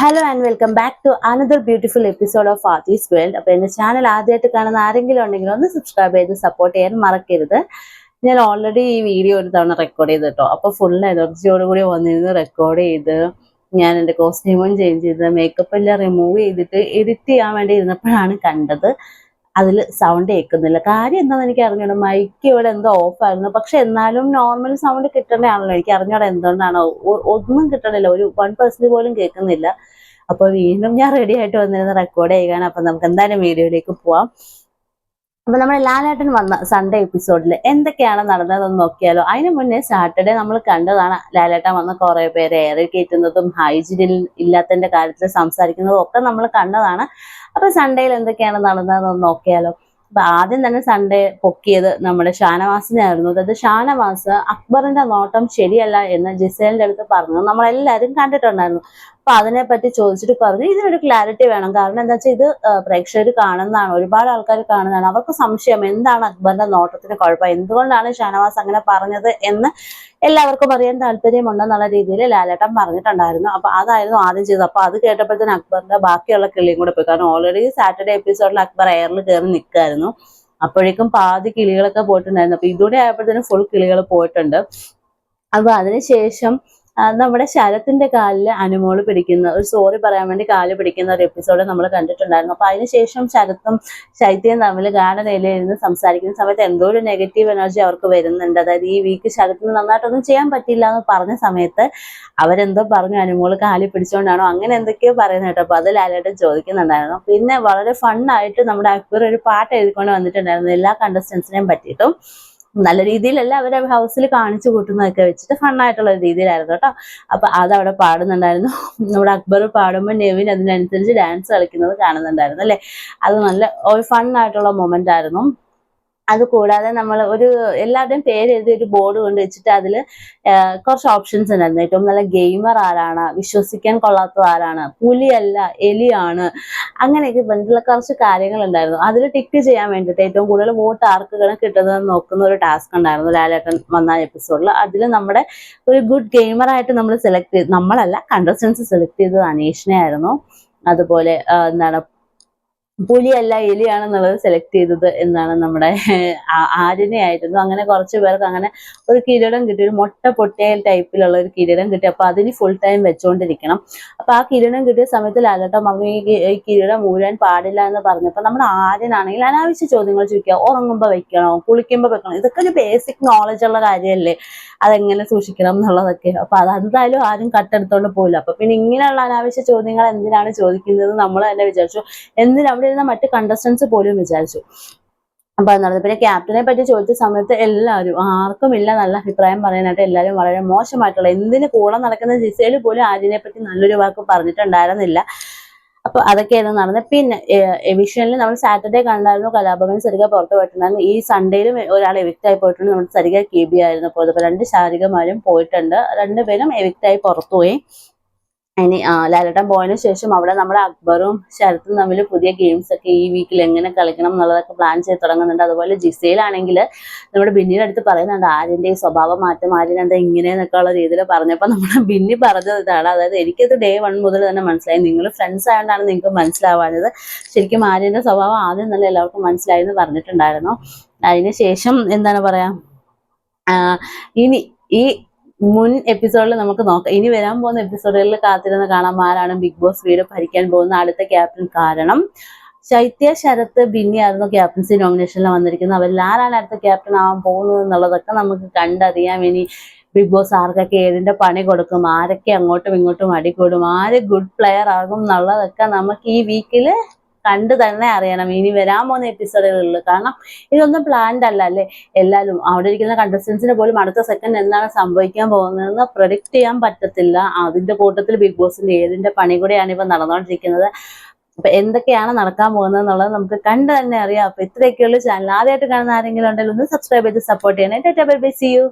Hello and welcome back to another beautiful episode of Artie's world. അപ്പോൾ എൻ്റെ channel ആദ്യമായിട്ട് കാണുന്ന ആരെങ്കിലും ഉണ്ടെങ്കിൽ ഒന്ന് സബ്സ്ക്രൈബ് ചെയ്ത് സപ്പോർട്ട് ചെയ്യാൻ മറക്കരുത്. ഞാൻ ഓൾറെഡി ഈ വീഡിയോ ഒരു തവണ റെക്കോർഡ് ചെയ്തിട്ടോ, അപ്പോൾ ഫുൾ എനർജിയോടുകൂടി വന്നിരുന്ന് റെക്കോർഡ് ചെയ്ത് ഞാൻ എൻ്റെ കോസ്റ്റ്യൂമും ചേഞ്ച് ചെയ്ത് മേക്കപ്പ് എല്ലാം റിമൂവ് ചെയ്തിട്ട് എഡിറ്റ് ചെയ്യാൻ വേണ്ടി ഇരുന്നപ്പോഴാണ് കണ്ടത് അതിൽ സൗണ്ട് കേൾക്കുന്നില്ല. കാര്യം എന്താണെന്ന് എനിക്ക് അറിഞ്ഞൂടാ. മൈക്ക് ഇവിടെ എന്തോ ഓഫായിരുന്നു, പക്ഷെ എന്നാലും നോർമൽ സൗണ്ട് കിട്ടണയാണല്ലോ. എനിക്ക് അറിഞ്ഞൂടാ എന്തുകൊണ്ടാണോ ഒന്നും കിട്ടണില്ല, ഒരു 1% പോലും കേൾക്കുന്നില്ല. അപ്പോൾ വീണ്ടും ഞാൻ റെഡി ആയിട്ട് വന്നിരുന്ന് റെക്കോർഡ് ചെയ്യുകയാണ്. അപ്പം നമുക്ക് എന്തായാലും വീഡിയോയിലേക്ക് പോവാം. അപ്പൊ നമ്മുടെ ലാലേട്ടൻ വന്ന സൺഡേ എപ്പിസോഡിൽ എന്തൊക്കെയാണ് നടന്നതെന്ന് നോക്കിയാലോ. അതിന് മുന്നേ സാറ്റർഡേ നമ്മൾ കണ്ടതാണ് ലാലേട്ടൻ വന്ന കുറെ പേര് ഏറെ കയറ്റുന്നതും ഹൈജീനിൽ ഇല്ലാത്തതിന്റെ കാര്യത്തിൽ സംസാരിക്കുന്നതും ഒക്കെ നമ്മൾ കണ്ടതാണ്. അപ്പൊ സൺഡേയിൽ എന്തൊക്കെയാണ് നടന്നതെന്ന് നോക്കിയാലോ. അപ്പൊ ആദ്യം തന്നെ സൺഡേ പൊക്കിയത് നമ്മുടെ ഷാനവാസിനായിരുന്നു. അതായത് ഷാനവാസ് അക്ബറിന്റെ നോട്ടം ശരിയല്ല എന്ന് ജിസേലിന്റെ അടുത്ത് പറഞ്ഞു നമ്മളെല്ലാവരും കണ്ടിട്ടുണ്ടായിരുന്നു. അപ്പൊ അതിനെപ്പറ്റി ചോദിച്ചിട്ട് പറഞ്ഞു ഇതിനൊരു ക്ലാരിറ്റി വേണം. കാരണം എന്താ വെച്ചാൽ ഇത് പ്രേക്ഷകർ കാണുന്നതാണ്, ഒരുപാട് ആൾക്കാർ കാണുന്നതാണ്. അവർക്ക് സംശയം എന്താണ് അക്ബറിന്റെ നോട്ടത്തിന് കുഴപ്പം, എന്തുകൊണ്ടാണ് ഷാനവാസ് അങ്ങനെ പറഞ്ഞത് എന്ന് എല്ലാവർക്കും അറിയാൻ താല്പര്യമുണ്ടെന്നുള്ള രീതിയിൽ ലാലേട്ടൻ പറഞ്ഞിട്ടുണ്ടായിരുന്നു. അപ്പൊ അതായിരുന്നു ആദ്യം ചെയ്തത്. അപ്പൊ അത് കേട്ടപ്പോഴത്തേന് അക്ബറിന്റെ ബാക്കിയുള്ള കിളിയും കൂടെ പോയി. കാരണം ഓൾറെഡി സാറ്റർഡേ എപ്പിസോഡിൽ അക്ബർ എയറിൽ കയറി നിൽക്കായിരുന്നു. അപ്പോഴേക്കും പാതി കിളികളൊക്കെ പോയിട്ടുണ്ടായിരുന്നു. അപ്പൊ ഇതൂടെ ആയപ്പോഴത്തേനും ഫുൾ കിളികൾ പോയിട്ടുണ്ട്. അപ്പൊ അതിനുശേഷം നമ്മുടെ ശരത്തിന്റെ കാലിൽ അനുമോള് പിടിക്കുന്ന ഒരു സോറി പറയാൻ വേണ്ടി കാല് പിടിക്കുന്ന ഒരു എപ്പിസോഡ് നമ്മൾ കണ്ടിട്ടുണ്ടായിരുന്നു. അപ്പൊ അതിനുശേഷം ശരത്തും ശൈത്യയും തമ്മിൽ ഗാർഡൻ ഏരിയയിൽ സംസാരിക്കുന്ന സമയത്ത് എന്തോ ഒരു നെഗറ്റീവ് എനർജി അവർക്ക് വരുന്നുണ്ട്. അതായത് ഈ വീക്ക് ശരത്തിന് നന്നായിട്ടൊന്നും ചെയ്യാൻ പറ്റില്ല എന്ന് പറഞ്ഞ സമയത്ത് അവരെന്തോ പറഞ്ഞു അനുമോള് കാലി പിടിച്ചോണ്ടാണോ അങ്ങനെ എന്തൊക്കെയോ പറയുന്നത് കേട്ടോ. അപ്പൊ അത് ലാലേട്ടൻ ചോദിക്കുന്നുണ്ടായിരുന്നു. പിന്നെ വളരെ ഫണ്ണായിട്ട് നമ്മുടെ അക്ബർ ഒരു പാട്ട് എഴുതിക്കൊണ്ട് വന്നിട്ടുണ്ടായിരുന്നു എല്ലാ കണ്ടസ്റ്റൻസിനെയും പറ്റിയിട്ടും. നല്ല രീതിയിലല്ല അവരെ ഹൗസിൽ കാണിച്ചു കൂട്ടുന്നതൊക്കെ വെച്ചിട്ട് ഫണ്ണായിട്ടുള്ള ഒരു രീതിയിലായിരുന്നു കേട്ടോ. അപ്പൊ അതവിടെ പാടുന്നുണ്ടായിരുന്നു. നമ്മുടെ അക്ബർ പാടുമ്പോൾ നെവിൻ അതിനനുസരിച്ച് ഡാൻസ് കളിക്കുന്നത് കാണുന്നുണ്ടായിരുന്നു അല്ലെ. അത് നല്ല ഒരു ഫണ്ണായിട്ടുള്ള മൊമെന്റ് ആയിരുന്നു. അത് കൂടാതെ നമ്മൾ ഒരു എല്ലാവരുടെയും പേര് എഴുതി ഒരു ബോർഡ് കൊണ്ട് വെച്ചിട്ട് അതിൽ കുറച്ച് ഓപ്ഷൻസ് ഉണ്ടായിരുന്നു. ഏറ്റവും നല്ല ഗെയിമർ ആരാണ്, വിശ്വസിക്കാൻ കൊള്ളാത്തത് ആരാണ്, പുലിയല്ല എലിയാണ്, അങ്ങനെയൊക്കെ ബന്ധുള്ള കുറച്ച് കാര്യങ്ങൾ ഉണ്ടായിരുന്നു. അതിൽ ടിക്ക് ചെയ്യാൻ വേണ്ടിയിട്ട് ഏറ്റവും കൂടുതൽ വോട്ട് ആർക്കാണ് കിട്ടുന്നതെന്ന് നോക്കുന്ന ഒരു ടാസ്ക് ഉണ്ടായിരുന്നു ലാലേട്ടൻ വന്ന എപ്പിസോഡിൽ. അതിൽ നമ്മുടെ ഒരു ഗുഡ് ഗെയിമറായിട്ട് നമ്മൾ സെലക്ട് ചെയ്ത്, നമ്മളല്ല കണ്ടസ്റ്റൻസ് സെലക്ട് ചെയ്തത് അനീഷിനെ ആയിരുന്നു. അതുപോലെ എന്താണ് പുലിയല്ല എലിയാണെന്നുള്ളത് സെലക്ട് ചെയ്തത് എന്നാണ് നമ്മുടെ ആര്യനെ ആയിരുന്നു. അങ്ങനെ കുറച്ച് പേർക്ക് അങ്ങനെ ഒരു കിരീടം കിട്ടി, ഒരു മൊട്ട പൊട്ടിയ ടൈപ്പിലുള്ള ഒരു കിരീടം കിട്ടി. അപ്പൊ അതിന് ഫുൾ ടൈം വെച്ചുകൊണ്ടിരിക്കണം. അപ്പൊ ആ കിരീടം കിട്ടിയ സമയത്ത് ലാലേട്ടൻ പറഞ്ഞു ഈ കിരീടം ഊരാൻ പാടില്ല എന്ന് പറഞ്ഞപ്പോ നമ്മുടെ ആര്യനാണെങ്കിൽ അനാവശ്യ ചോദ്യങ്ങൾ ചോദിക്കുക. ഉറങ്ങുമ്പോ വെക്കണോ, കുളിക്കുമ്പോ വെക്കണോ, ഇതൊക്കെ ഒരു ബേസിക് നോളജ് ഉള്ള കാര്യമല്ലേ, അതെങ്ങനെ സൂക്ഷിക്കണം എന്നുള്ളതൊക്കെ. അപ്പൊ അതെന്തായാലും ആരും കട്ടെടുത്തോണ്ട് പോയില്ല. അപ്പൊ പിന്നെ ഇങ്ങനെയുള്ള അനാവശ്യ ചോദ്യങ്ങൾ എന്തിനാണ് ചോദിക്കുന്നത് നമ്മൾ തന്നെ വിചാരിച്ചു. എന്തിനാ അവിടെ ഇരുന്ന മറ്റു കണ്ടസ്റ്റൻസ് പോലും വിചാരിച്ചു. അപ്പൊ അത് നടന്നത്. പിന്നെ ക്യാപ്റ്റനെ പറ്റി ചോദിച്ച സമയത്ത് എല്ലാവരും ആർക്കും ഇല്ല നല്ല അഭിപ്രായം പറയാനായിട്ട്. എല്ലാവരും വളരെ മോശമായിട്ടുള്ള, എന്തിന് കൂടെ നടക്കുന്ന ജിസേല് പോലും ആര്യനെ പറ്റി നല്ലൊരു വാക്ക് പറഞ്ഞിട്ടുണ്ടായിരുന്നില്ല. അപ്പൊ അതൊക്കെയായിരുന്നു നടന്നത്. പിന്നെ എവിക്ഷനിൽ നമ്മൾ സാറ്റർഡേ കണ്ടായിരുന്നു കലാഭവൻ സരിക പുറത്തു പോയിട്ടുണ്ടായിരുന്നു. ഈ സൺഡേയിലും ഒരാൾ എവിക്റ്റ് ആയി പോയിട്ടുണ്ട്. നമ്മുടെ സരിക KB ആയിരുന്നു പോയത്. അപ്പൊ 2 ശാരികമാരും പോയിട്ടുണ്ട്. 2 പേരും എവിക്റ്റ് ആയി പുറത്തുപോയി. ഇനി ലാലേട്ടൻ പോയതിനു ശേഷം അവിടെ നമ്മുടെ അക്ബറും ശരത്തും തമ്മിൽ പുതിയ ഗെയിംസ് ഒക്കെ ഈ വീക്കിൽ എങ്ങനെ കളിക്കണം എന്നുള്ളതൊക്കെ പ്ലാൻ ചെയ്ത് തുടങ്ങുന്നുണ്ട്. അതുപോലെ ജിസയിലാണെങ്കിൽ നമ്മുടെ ബിന്നിയുടെ അടുത്ത് പറയുന്നുണ്ട് ആര്യന്റെ ഈ സ്വഭാവ മാറ്റം, ആര്യൻ എന്താ ഇങ്ങനെയെന്നൊക്കെ ഉള്ള രീതിയിൽ പറഞ്ഞപ്പോൾ നമ്മുടെ ബിന്നി പറഞ്ഞത് ഇതാണ്. അതായത് എനിക്കത് ഡേ 1 മുതൽ തന്നെ മനസ്സിലായി. നിങ്ങൾ ഫ്രണ്ട്സ് ആയതുകൊണ്ടാണ് നിങ്ങൾക്ക് മനസ്സിലാവാഞ്ഞത്. ശരിക്കും ആര്യന്റെ സ്വഭാവം ആദ്യം തന്നെ എല്ലാവർക്കും മനസ്സിലായി എന്ന് പറഞ്ഞിട്ടുണ്ടായിരുന്നു. അതിനുശേഷം എന്താണ് പറയാ, ഇനി ഈ മുൻ എപ്പിസോഡിൽ നമുക്ക് നോക്കാം. ഇനി വരാൻ പോകുന്ന എപ്പിസോഡുകളിൽ കാത്തിരുന്ന് കാണാം ആരാണ് ബിഗ് ബോസ് വീട് ഭരിക്കാൻ പോകുന്ന അടുത്ത ക്യാപ്റ്റൻ. കാരണം ശൈത്യ, ശരത്ത്, ബിന്നി ആയിരുന്നു ക്യാപ്റ്റൻസി നോമിനേഷനിൽ വന്നിരിക്കുന്നത്. അവരിൽ ആരാണ് അടുത്ത ക്യാപ്റ്റൻ ആവാൻ പോകുന്നത് എന്നുള്ളതൊക്കെ നമുക്ക് കണ്ടറിയാം. ഇനി ബിഗ് ബോസ് ആർക്കൊക്കെ ഏതിന്റെ പണി കൊടുക്കും, ആരൊക്കെ അങ്ങോട്ടും ഇങ്ങോട്ടും അടികൂടും, ആര് ഗുഡ് പ്ലെയർ ആകും എന്നുള്ളതൊക്കെ നമുക്ക് ഈ വീക്കില് കണ്ടു തന്നെ അറിയണം ഇനി വരാൻ പോകുന്ന എപ്പിസോഡുകളിൽ. കാരണം ഇതൊന്നും പ്ലാൻഡ് അല്ല അല്ലേ. എല്ലാവരും അവിടെ ഇരിക്കുന്ന കണ്ടസ്റ്റൻസിന് പോലും അടുത്ത സെക്കൻഡ് എന്താണ് സംഭവിക്കാൻ പോകുന്നതെന്ന് പ്രൊഡിക്റ്റ് ചെയ്യാൻ പറ്റത്തില്ല. അതിന്റെ കൂട്ടത്തിൽ ബിഗ് ബോസിന്റെ ഏതിന്റെ പണി കൂടെയാണ് ഇപ്പൊ നടന്നുകൊണ്ടിരിക്കുന്നത്. അപ്പൊ എന്തൊക്കെയാണ് നടക്കാൻ പോകുന്നത് എന്നുള്ളത് നമുക്ക് കണ്ടു തന്നെ അറിയാം. അപ്പൊ ഇത്രയൊക്കെയുള്ള ചാനൽ ആദ്യമായിട്ട് കാണുന്ന ആരെങ്കിലും ഉണ്ടെങ്കിൽ ഒന്ന് സബ്സ്ക്രൈബ് ചെയ്ത് സപ്പോർട്ട് ചെയ്യണേ. Tata bye bye, see U.